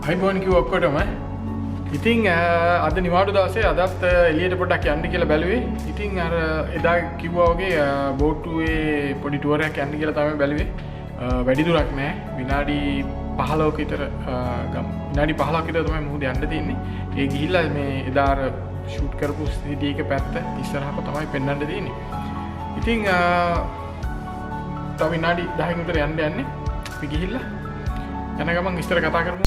අයිබෝන් කිව්ව ඔක්කොටම. ඉතින් අද නිවාඩු දවසේ අදත් එළියට පොඩ්ඩක් යන්න කියලා බැලුවේ. ඉතින් අර එදා කිව්වා වගේ බෝට්ටුවේ පොඩි ටුවර් එකක් යන්න කියලා තමයි බැලුවේ. වැඩි දුරක් නෑ. විනාඩි 15ක විතර විනාඩි 15ක විතර තමයි මුහුද යන්න තියෙන්නේ. ඒ ගිහිල්ලා මේ එදා අර ෂූට් කරපු සිටි එක පැත්ත ඉස්සරහට තමයි පෙන්වන්න තියෙන්නේ. ඉතින් තව විනාඩි 10ක විතර යන්න යන්නේ. අපි ගිහිල්ලා යන ගමන් විස්තර කතා කරමු.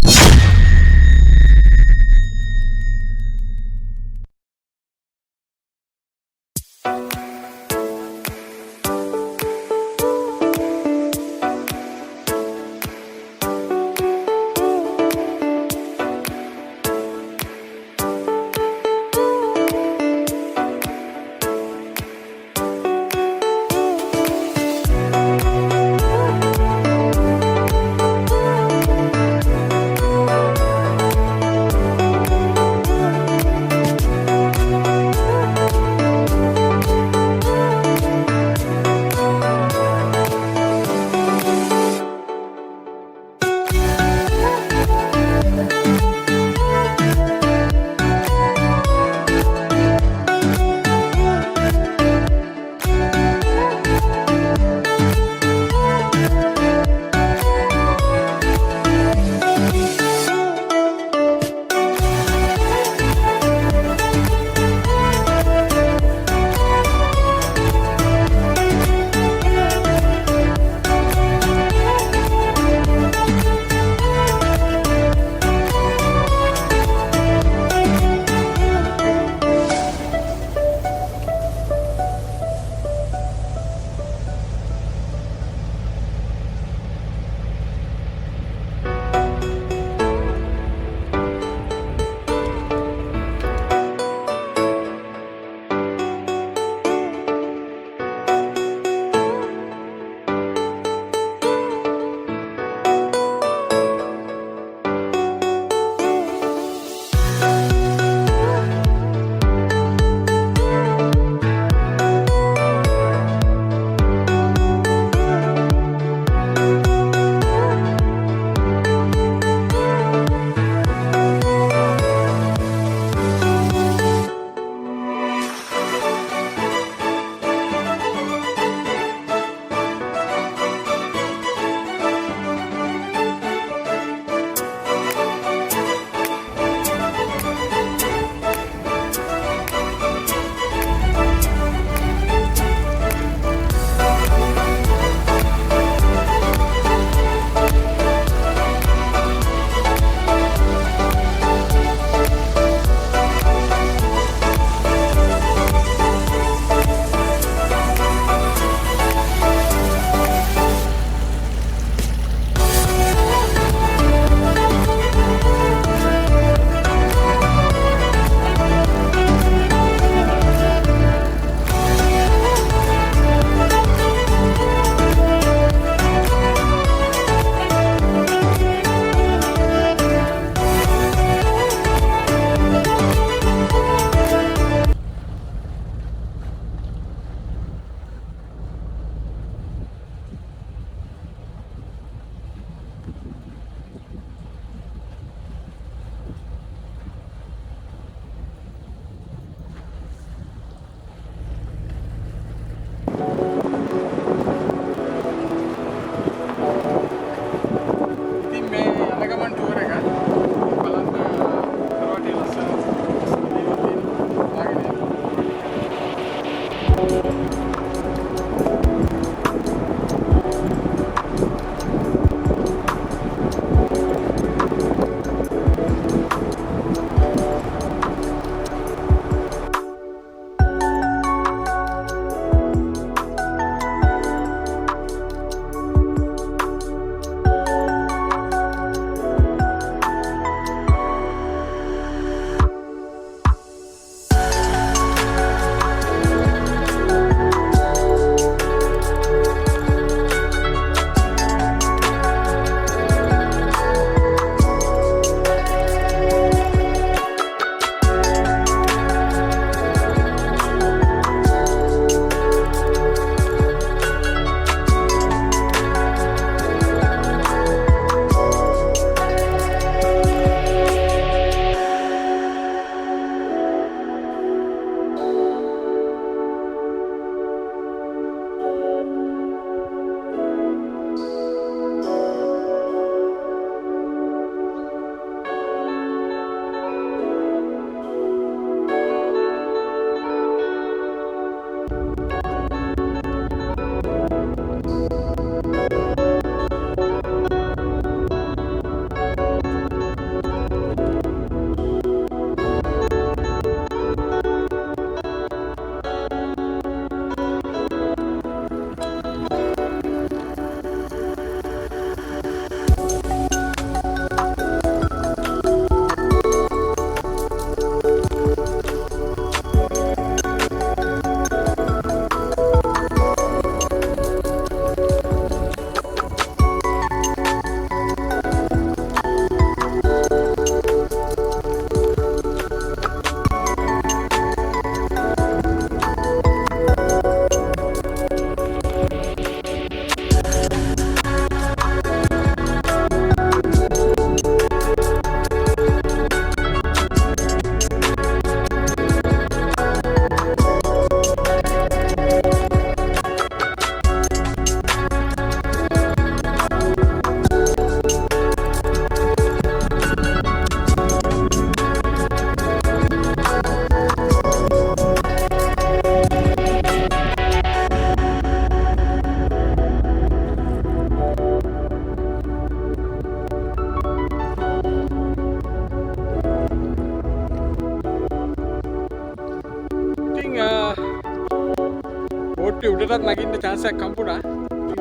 අපිට උඩටත් නගින්න chance එකක් හම්බුණා.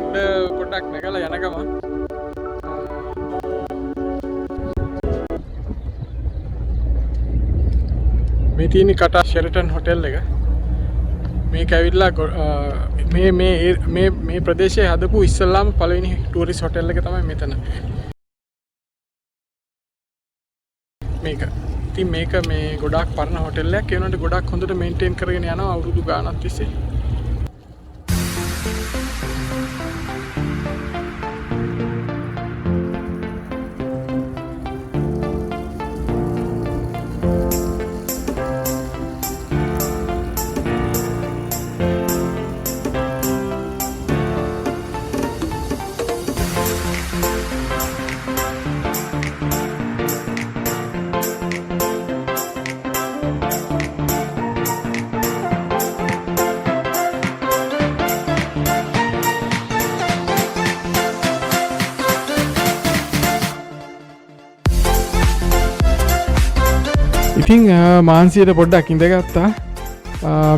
උඩ පොඩ්ඩක් නැගලා යන ගමන් මේ තියෙන කටා ෂෙරටන් හොටෙල් එක. මේක ඇවිල්ලා මේ ප්‍රදේශයේ හදපු ඉස්සල්ලාම පළවෙනි ටූරිස්ට් හොටෙල් එක තමයි මෙතන. මේක. ඉතින් මේක මේ ගොඩාක් පරණ හොටෙල් එකක්. ඒ වුණාට ගොඩාක් හොඳට මේන්ටේන් කරගෙන යනවා අවුරුදු ගාණක් තිස්සේ. ඉතින් මාන්සියට පොඩ්ඩක් ඉඳගත්තා.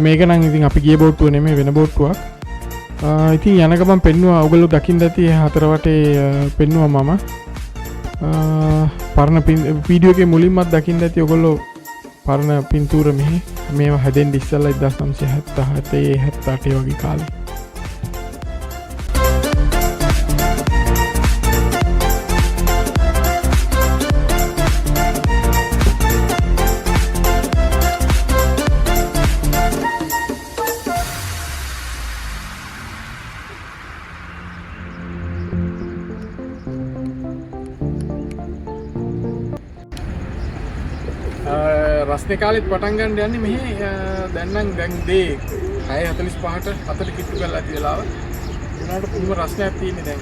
මේක නම් ඉතින් අපි ගිය බෝට්ටුව නෙමෙයි වෙන බෝට්ටුවක්. ඉතින් යන ගමන් පෙන්නුවා ඔයගොල්ලෝ දකින්න ඇති හතර වටේ පෙන්නුවා මම. පරණ වීඩියෝ එකේ මුලින්මත් දකින්න ඇති ඔයගොල්ලෝ පරණ පින්තූර මෙහි මේවා හැදෙන්න ඉස්සෙල්ලා 1977 78 වගේ කාලේ. රස්නේ කාලෙත් පටන් ගන්න යන්නේ මෙහි දැන් නම් දැන් දේ 6:45ට 4ට කිට්ටු කරලා ඇති වෙලාව. උනාට පුදුම රස්නයක් තියෙන්නේ දැන්.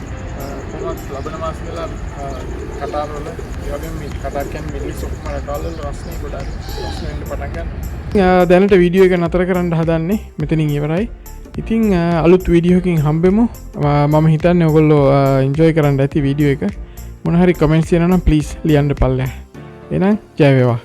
කොහොමද ලබන මාස වෙලා කතාර වල ඒ වගේම මේ කතාර කියන්නේ මිනිස් ඔක්කොම රටවල රස්නේ ගොඩක් රස්නේ වෙන්න පටන් ගන්නවා. දැනට වීඩියෝ එක නතර කරන්න හදන්නේ මෙතනින් ඉවරයි. ඉතින් අලුත් වීඩියෝ එකකින් හම්බෙමු. මම හිතන්නේ ඔයගොල්ලෝ එන්ජොයි කරන්න ඇති වීඩියෝ එක. මොන හරි කමෙන්ට්ස් තියෙනවා නම් ප්ලීස් ලියන්න පල්ලෙහා. එහෙනම් ජය වේවා.